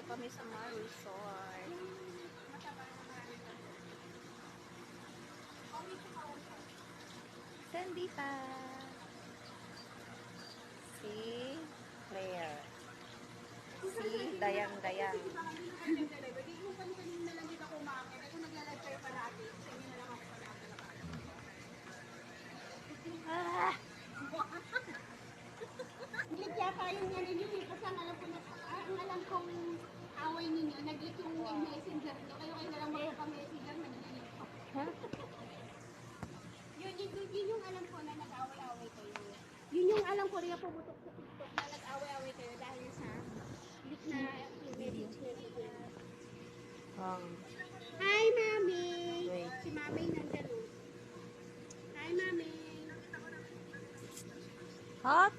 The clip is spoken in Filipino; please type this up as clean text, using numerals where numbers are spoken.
kami sa Mar Resort. Sandy pa. Si Claire. Si Dayang-Dayang. Kung kanina na lang dito ako umakit, ako naglalagay kayo parati. Sa inyo na lang ako parati. Ah! Glit yata yung yan ninyo. Kasi ang alam ko na, ang alam kong away ninyo, nag-glit yung messenger nyo. Kayo na lang magpapamessenger, nag-glit ko. Huh? Yun yung alam ko na nag-away-away kayo. Yun yung alam ko rin na pumutok sa TikTok na nag-away-away kayo dahil sa glit na message nyo. Hi, Mami! Wait. Si Mami nandyan. Hi, Mami! Hot?